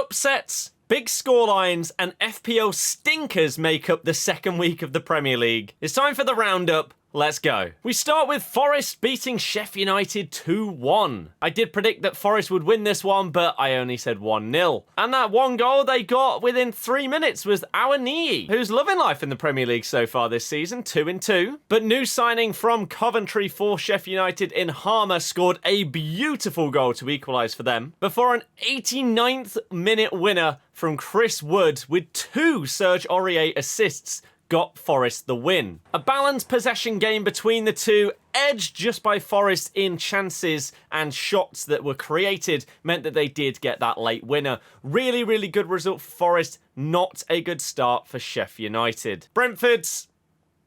Upsets, big scorelines, and FPL stinkers make up the second week of the Premier League. It's time for the roundup. Let's go. We start with Forest beating Sheffield United 2-1. I did predict that Forest would win this one, but I only said 1-0. And that one goal they got within 3 minutes was Awoniyi, who's loving life in the Premier League so far this season, 2-2. But new signing from Coventry for Sheffield United in Harmer scored a beautiful goal to equalise for them, before an 89th minute winner from Chris Wood with 2 Serge Aurier assists got Forest the win. A balanced possession game between the two, edged just by Forest in chances and shots that were created, meant that they did get that late winner. Really, really good result for Forest, not a good start for Sheffield United. Brentford's,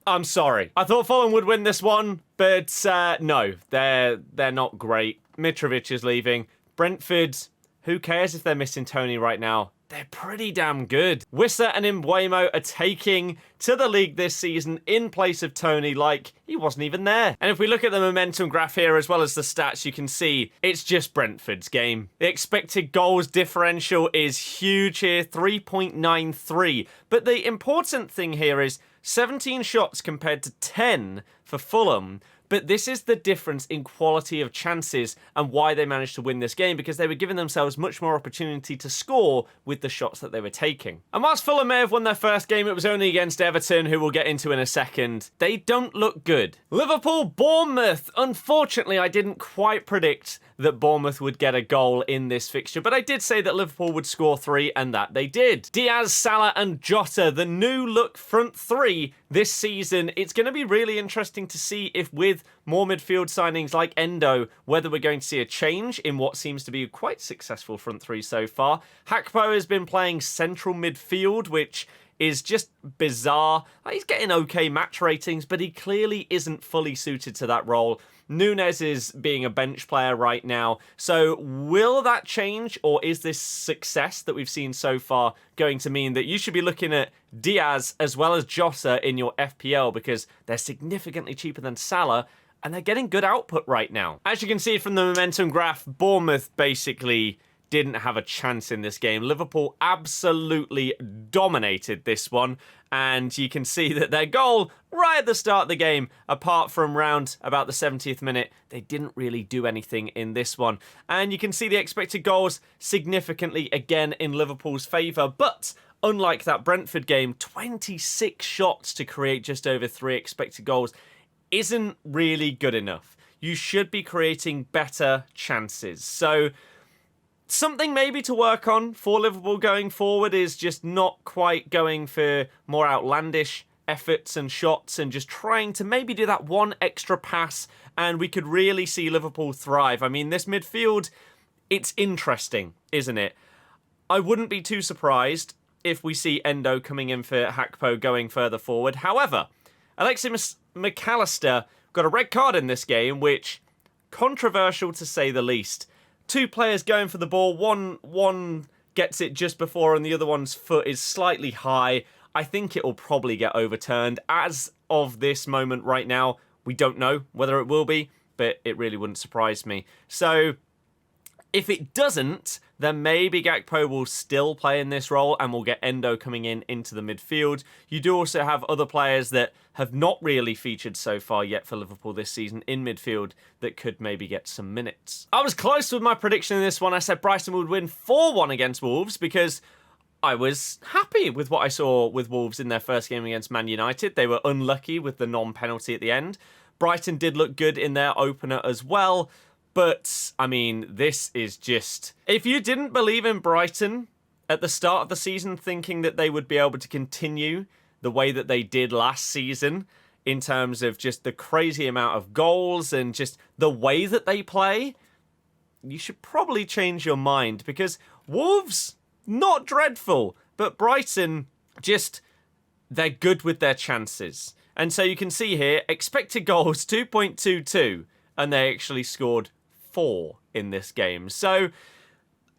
I'm sorry. I thought Fulham would win this one, but no, they're not great. Mitrovic is leaving. Brentford, who cares if they're missing Tony right now? They're pretty damn good. Wissa and Mbeumo are taking to the league this season in place of Tony like he wasn't even there. And if we look at the momentum graph here as well as the stats, you can see it's just Brentford's game. The expected goals differential is huge here, 3.93. But the important thing here is 17 shots compared to 10 for Fulham. But this is the difference in quality of chances and why they managed to win this game, because they were giving themselves much more opportunity to score with the shots that they were taking. And whilst Fulham may have won their first game, it was only against Everton, who we'll get into in a second. They don't look good. Liverpool-Bournemouth. Unfortunately, I didn't quite predict that Bournemouth would get a goal in this fixture, but I did say that Liverpool would score 3, and that they did. Diaz, Salah and Jota, the new look front three this season. It's going to be really interesting to see if with more midfield signings like Endo, whether we're going to see a change in what seems to be a quite successful front three so far. Hakpo has been playing central midfield, which is just bizarre. He's getting okay match ratings, but he clearly isn't fully suited to that role. Nunes is being a bench player right now. So will that change, or is this success that we've seen so far going to mean that you should be looking at Diaz as well as Jota in your FPL, because they're significantly cheaper than Salah and they're getting good output right now? As you can see from the momentum graph, Bournemouth basically didn't have a chance in this game. Liverpool absolutely dominated this one, and you can see that their goal right at the start of the game, apart from round about the 70th minute, they didn't really do anything in this one. And you can see the expected goals significantly again in Liverpool's favour, but unlike that Brentford game, 26 shots to create just over 3 expected goals isn't really good enough. You should be creating better chances. So something maybe to work on for Liverpool going forward is just not quite going for more outlandish efforts and shots and just trying to maybe do that one extra pass, and we could really see Liverpool thrive. I mean, this midfield, it's interesting, isn't it? I wouldn't be too surprised if we see Endo coming in for Hakpo going further forward. However, Alexis McAllister got a red card in this game, which controversial to say the least. 2 players going for the ball, one gets it just before and the other one's foot is slightly high. I think it will probably get overturned. As of this moment right now, we don't know whether it will be, but it really wouldn't surprise me. So if it doesn't, then maybe Gakpo will still play in this role and we'll get Endo coming in into the midfield. You do also have other players that have not really featured so far yet for Liverpool this season in midfield that could maybe get some minutes. I was close with my prediction in this one. I said Brighton would win 4-1 against Wolves because I was happy with what I saw with Wolves in their first game against Man United. They were unlucky with the non-penalty at the end. Brighton did look good in their opener as well. But, I mean, this is just... If you didn't believe in Brighton at the start of the season, thinking that they would be able to continue the way that they did last season in terms of just the crazy amount of goals and just the way that they play, you should probably change your mind, because Wolves, not dreadful, but Brighton, just, they're good with their chances. And so you can see here, expected goals 2.22, and they actually scored 4 in this game. So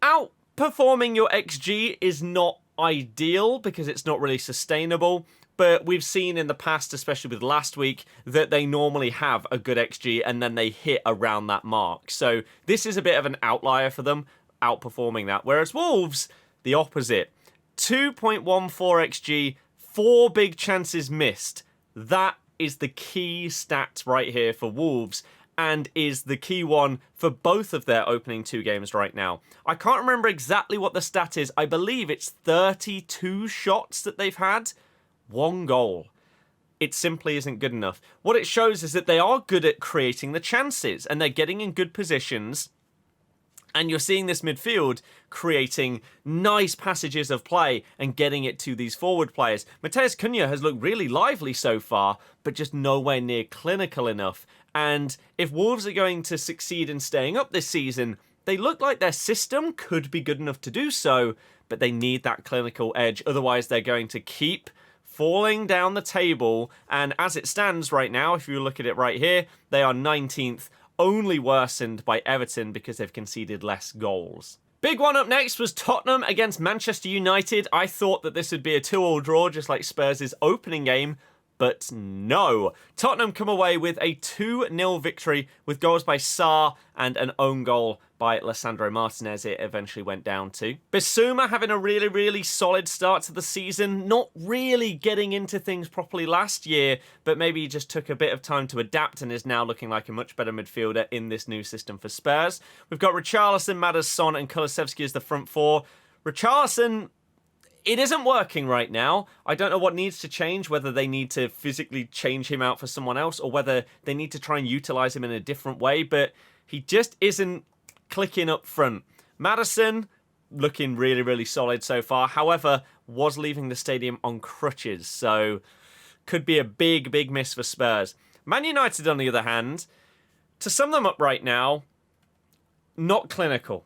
outperforming your XG is not ideal because it's not really sustainable, but we've seen in the past, especially with last week, that they normally have a good XG and then they hit around that mark. So this is a bit of an outlier for them, outperforming that. Whereas Wolves, the opposite. 2.14 XG, 4 big chances missed. That is the key stat right here for Wolves, and is the key one for both of their opening 2 games right now. I can't remember exactly what the stat is. I believe it's 32 shots that they've had, 1 goal. It simply isn't good enough. What it shows is that they are good at creating the chances, and they're getting in good positions. And you're seeing this midfield creating nice passages of play and getting it to these forward players. Matheus Cunha has looked really lively so far, but just nowhere near clinical enough. And if Wolves are going to succeed in staying up this season, they look like their system could be good enough to do so, but they need that clinical edge. Otherwise, they're going to keep falling down the table. And as it stands right now, if you look at it right here, they are 19th. Only worsened by Everton because they've conceded less goals. Big one up next was Tottenham against Manchester United. I thought that this would be a 2-2 draw, just like Spurs' opening game, but no. Tottenham come away with a 2-0 victory with goals by Sarr and an own goal by Lisandro Martinez. It eventually went down to Bissouma, having a really solid start to the season. Not really getting into things properly last year, but maybe he just took a bit of time to adapt and is now looking like a much better midfielder in this new system for Spurs. We've got Richarlison, Madders, Son and Kulusevski as the front 4. Richarlison, it isn't working right now. I don't know what needs to change, whether they need to physically change him out for someone else or whether they need to try and utilise him in a different way, but he just isn't clicking up front. Maddison, looking really solid so far. However, was leaving the stadium on crutches, so could be a big miss for Spurs. Man United, on the other hand, to sum them up right now, not clinical.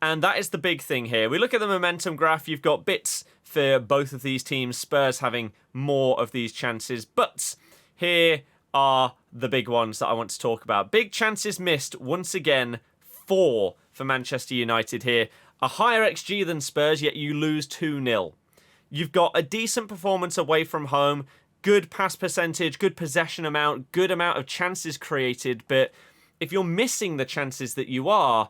And that is the big thing here. We look at the momentum graph. You've got bits for both of these teams. Spurs having more of these chances. But here are the big ones that I want to talk about. Big chances missed, once again, 4 for Manchester United here. A higher XG than Spurs, yet you lose 2-0. You've got a decent performance away from home. Good pass percentage, good possession amount, good amount of chances created. But if you're missing the chances that you are,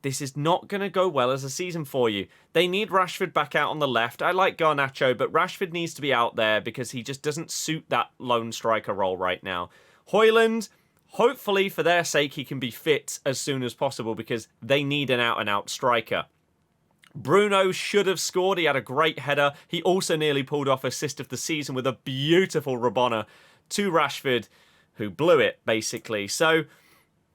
this is not going to go well as a season for you. They need Rashford back out on the left. I like Garnacho, but Rashford needs to be out there because he just doesn't suit that lone striker role right now. Højlund, hopefully for their sake, he can be fit as soon as possible because they need an out-and-out striker. Bruno should have scored. He had a great header. He also nearly pulled off assist of the season with a beautiful Rabona to Rashford, who blew it, basically. So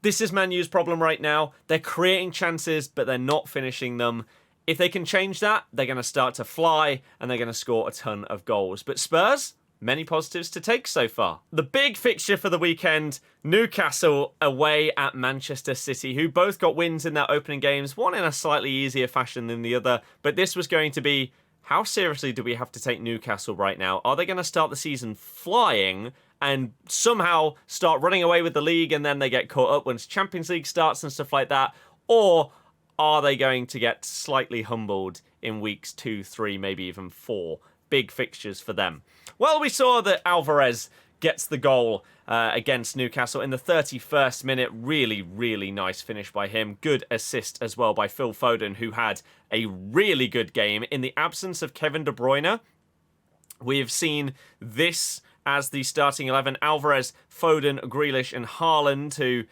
this is Man U's problem right now. They're creating chances, but they're not finishing them. If they can change that, they're going to start to fly, and they're going to score a ton of goals. But Spurs, many positives to take so far. The big fixture for the weekend, Newcastle away at Manchester City, who both got wins in their opening games, one in a slightly easier fashion than the other. But this was going to be, how seriously do we have to take Newcastle right now? Are they going to start the season flying and somehow start running away with the league and then they get caught up when Champions League starts and stuff like that? Or are they going to get slightly humbled in weeks 2, 3, maybe even 4? Big fixtures for them. Well, we saw that Alvarez gets the goal against Newcastle in the 31st minute. Really nice finish by him. Good assist as well by Phil Foden, who had a really good game. In the absence of Kevin De Bruyne, we have seen this as the starting 11. Alvarez, Foden, Grealish and Haaland, who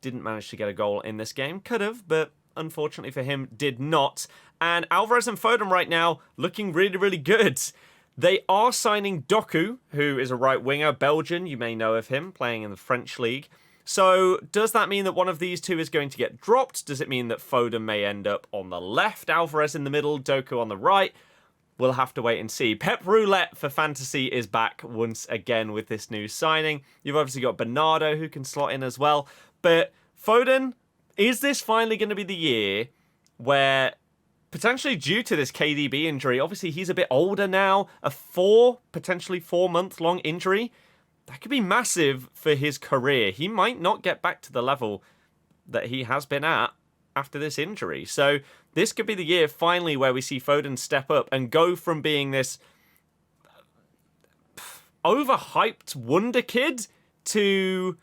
didn't manage to get a goal in this game. Could have, but unfortunately for him, did not. And Alvarez and Foden right now looking really good. They are signing Doku, who is a right winger, Belgian. You may know of him, playing in the French league. So does that mean that one of these two is going to get dropped? Does it mean that Foden may end up on the left, Alvarez in the middle, Doku on the right? We'll have to wait and see. Pep Roulette for Fantasy is back once again with this new signing. You've obviously got Bernardo, who can slot in as well. But Foden, is this finally going to be the year where, potentially due to this KDB injury, obviously he's a bit older now, potentially 4-month long injury, that could be massive for his career. He might not get back to the level that he has been at after this injury. So this could be the year finally where we see Foden step up and go from being this overhyped wonder kid to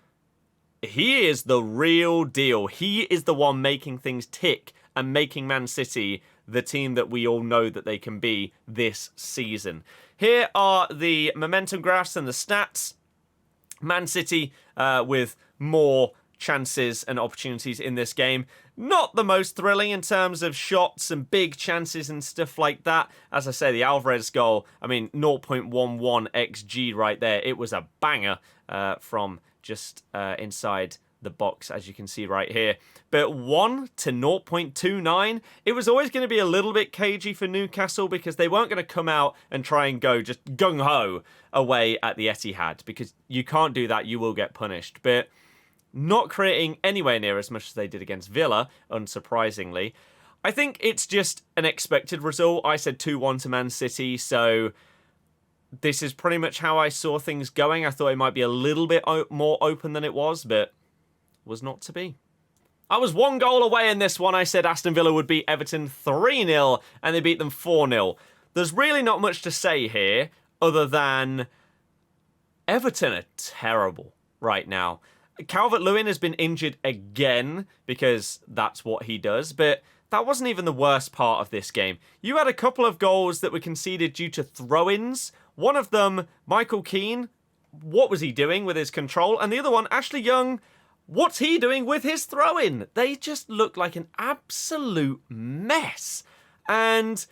he is the real deal. He is the one making things tick and making Man City the team that we all know that they can be this season. Here are the momentum graphs and the stats. Man City with more chances and opportunities in this game. Not the most thrilling in terms of shots and big chances and stuff like that. As I say, the Alvarez goal, I mean, 0.11 XG right there. It was a banger from just inside the box, as you can see right here. But 1 to 0.29, it was always going to be a little bit cagey for Newcastle because they weren't going to come out and try and go just gung-ho away at the Etihad, because you can't do that, you will get punished. But not creating anywhere near as much as they did against Villa, unsurprisingly. I think it's just an expected result. I said 2-1 to Man City, so this is pretty much how I saw things going. I thought it might be a little bit more open than it was, but was not to be. I was 1 goal away in this one. I said Aston Villa would beat Everton 3-0, and they beat them 4-0. There's really not much to say here, other than Everton are terrible right now. Calvert-Lewin has been injured again, because that's what he does, but that wasn't even the worst part of this game. You had a couple of goals that were conceded due to throw-ins. One of them, Michael Keane, what was he doing with his control? And the other one, Ashley Young, what's he doing with his throw-in? They just look like an absolute mess. And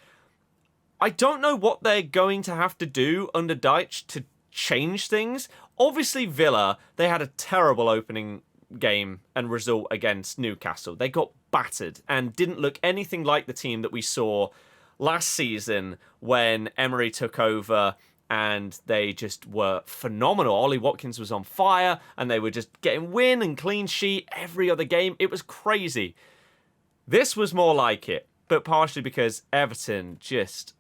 I don't know what they're going to have to do under Dyche to change things. Obviously, Villa, they had a terrible opening game and result against Newcastle. They got battered and didn't look anything like the team that we saw last season when Emery took over, and they just were phenomenal. Ollie Watkins was on fire, and they were just getting win and clean sheet every other game. It was crazy. This was more like it, but partially because Everton just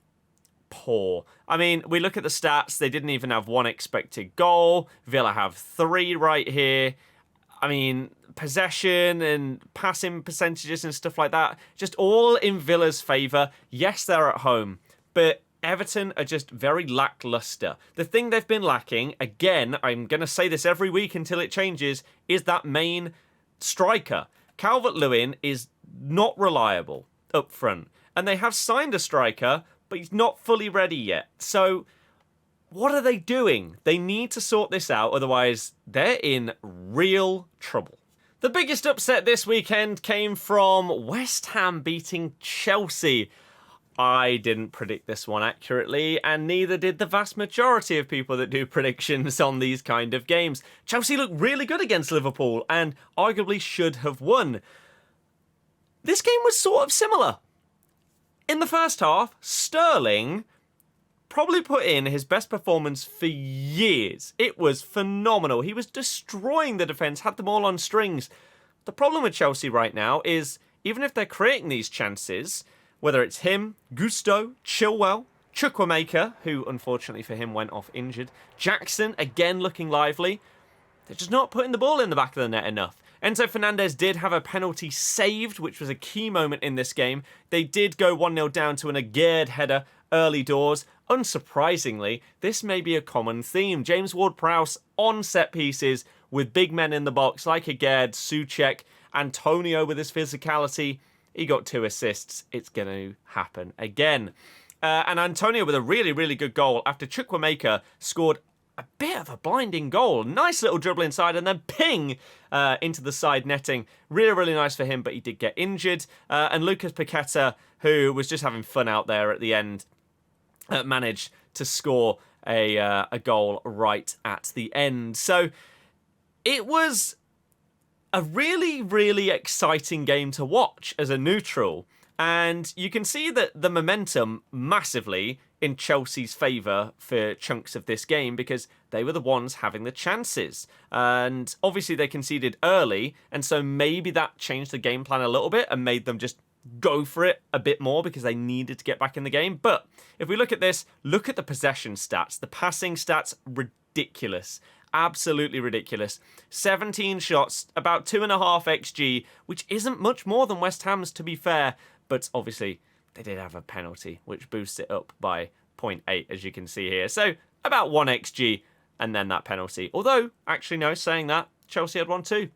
poor. I mean, we look at the stats, they didn't even have 1 expected goal. Villa have 3 right here. I mean, possession and passing percentages and stuff like that, just all in Villa's favour. Yes, they're at home, but Everton are just very lacklustre. The thing they've been lacking, again, I'm going to say this every week until it changes, is that main striker. Calvert-Lewin is not reliable up front, and they have signed a striker, but he's not fully ready yet. So what are they doing? They need to sort this out, otherwise they're in real trouble. The biggest upset this weekend came from West Ham beating Chelsea. I didn't predict this one accurately, and neither did the vast majority of people that do predictions on these kind of games. Chelsea looked really good against Liverpool and arguably should have won. This game was sort of similar. In the first half, Sterling probably put in his best performance for years. It was phenomenal. He was destroying the defence, had them all on strings. The problem with Chelsea right now is, even if they're creating these chances, whether it's him, Gusto, Chilwell, Chukwuemeka, who unfortunately for him went off injured, Jackson, again looking lively, they're just not putting the ball in the back of the net enough. Enzo Fernandez did have a penalty saved, which was a key moment in this game. They did go 1-0 down to an Aguerd header early doors. Unsurprisingly, this may be a common theme. James Ward-Prowse on set pieces with big men in the box like Aguerd, Souček, Antonio with his physicality. He got 2 assists. It's going to happen again. And Antonio with a really, really good goal after Chukwuemeka scored a bit of a blinding goal. Nice little dribble inside and then ping into the side netting. Really, really nice for him, but he did get injured. And Lucas Paqueta, who was just having fun out there at the end, managed to score a goal right at the end. So it was a really, really exciting game to watch as a neutral. And you can see that the momentum massively in Chelsea's favour for chunks of this game because they were the ones having the chances. And obviously they conceded early, and so maybe that changed the game plan a little bit and made them just go for it a bit more because they needed to get back in the game. But if we look at this, look at the possession stats. The passing stats, ridiculous. Absolutely ridiculous. 17 shots, about 2.5 XG, which isn't much more than West Ham's, to be fair. But obviously, they did have a penalty, which boosts it up by 0.8, as you can see here. So, about 1 XG, and then that penalty. Although, actually, no, saying that, Chelsea had one too.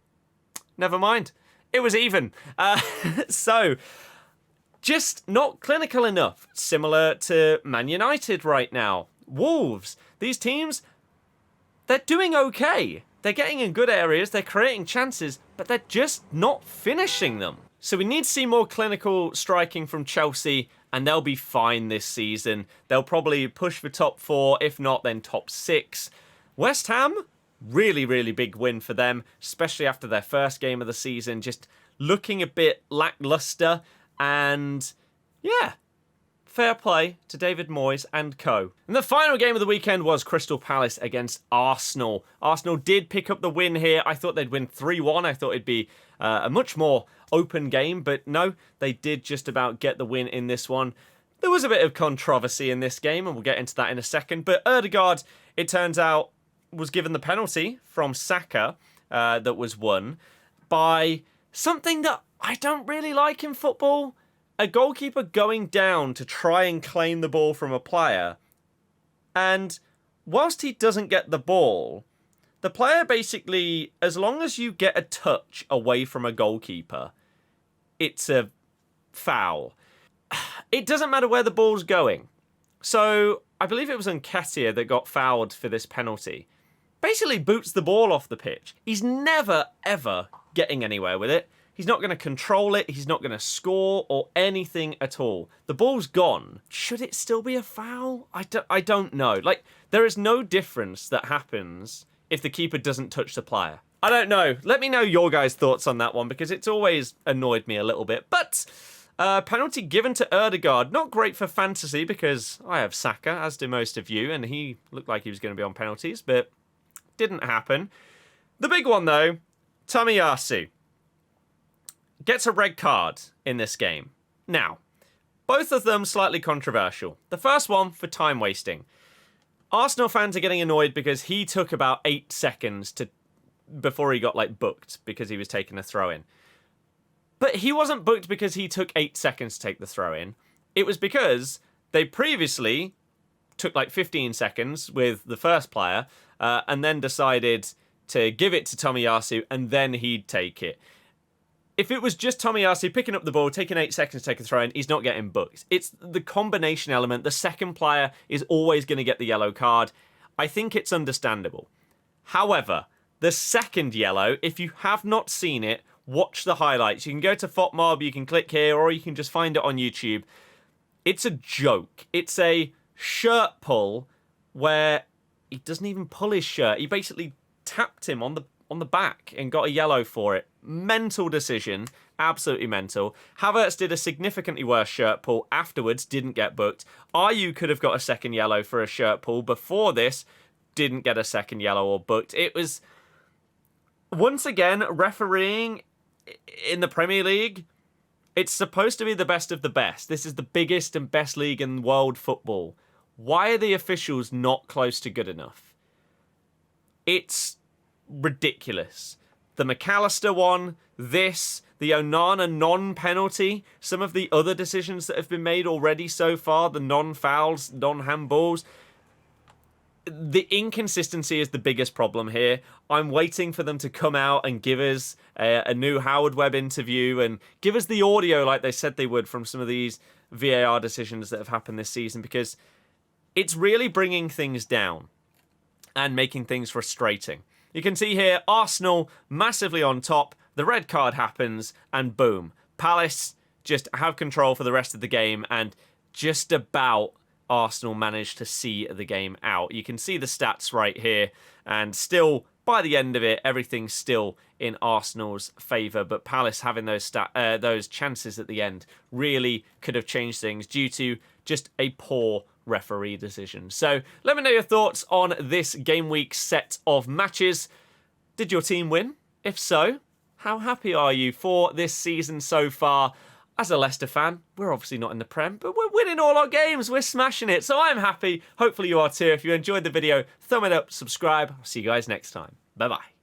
Never mind. It was even. So, Just not clinical enough. Similar to Man United right now. Wolves. These teams, they're doing okay. They're getting in good areas, they're creating chances, but they're just not finishing them. So we need to see more clinical striking from Chelsea, and they'll be fine this season. They'll probably push for top 4, if not then top 6. West Ham, really, really big win for them, especially after their first game of the season, just looking a bit lackluster. And yeah, fair play to David Moyes and co. And the final game of the weekend was Crystal Palace against Arsenal. Arsenal did pick up the win here. I thought they'd win 3-1. I thought it'd be a much more open game, but no, they did just about get the win in this one. There was a bit of controversy in this game, and we'll get into that in a second, but Ødegaard, it turns out, was given the penalty from Saka that was won by something that I don't really like in football. A goalkeeper going down to try and claim the ball from a player. And whilst he doesn't get the ball, the player basically, as long as you get a touch away from a goalkeeper, it's a foul. It doesn't matter where the ball's going. So I believe it was Nketiah that got fouled for this penalty. Basically boots the ball off the pitch. He's never, ever getting anywhere with it. He's not going to control it. He's not going to score or anything at all. The ball's gone. Should it still be a foul? I don't know. Like, there is no difference that happens if the keeper doesn't touch the player. I don't know. Let me know your guys' thoughts on that one, because it's always annoyed me a little bit. But penalty given to Ødegaard. Not great for fantasy, because I have Saka, as do most of you, and he looked like he was going to be on penalties, but didn't happen. The big one, though, Tomiyasu gets a red card in this game. Now, both of them slightly controversial. The first one for time wasting. Arsenal fans are getting annoyed because he took about 8 seconds before he got booked because he was taking a throw in. But he wasn't booked because he took 8 seconds to take the throw in. It was because they previously took 15 seconds with the first player and then decided to give it to Tomiyasu and then he'd take it. If it was just Tomiyasu picking up the ball, taking 8 seconds to take a throw in, he's not getting booked. It's the combination element. The second player is always going to get the yellow card. I think it's understandable. However, the second yellow, if you have not seen it, watch the highlights. You can go to FOTMob, you can click here, or you can just find it on YouTube. It's a joke. It's a shirt pull where he doesn't even pull his shirt. He basically tapped him on the back and got a yellow for it. Mental decision. Absolutely mental. Havertz did a significantly worse shirt pull afterwards, didn't get booked. Ayew could have got a second yellow for a shirt pull before this, didn't get a second yellow or booked. It was, once again, refereeing in the Premier League. It's supposed to be the best of the best. This is the biggest and best league in world football. Why are the officials not close to good enough? It's ridiculous. The McAllister one, this, the Onana non-penalty, some of the other decisions that have been made already so far, the non-fouls, non-handballs. The inconsistency is the biggest problem here. I'm waiting for them to come out and give us a new Howard Webb interview and give us the audio like they said they would from some of these VAR decisions that have happened this season, because it's really bringing things down and making things frustrating. You can see here, Arsenal massively on top, the red card happens, and boom. Palace just have control for the rest of the game, and just about Arsenal managed to see the game out. You can see the stats right here, and still, by the end of it, everything's still in Arsenal's favour, but Palace having those chances at the end really could have changed things due to just a poor referee decision. So let me know your thoughts on this game week set of matches. Did your team win? If so, how happy are you for this season so far? As a Leicester fan, we're obviously not in the Prem, but we're winning all our games. We're smashing it. So I'm happy. Hopefully you are too. If you enjoyed the video, thumb it up, subscribe. I'll see you guys next time. Bye-bye.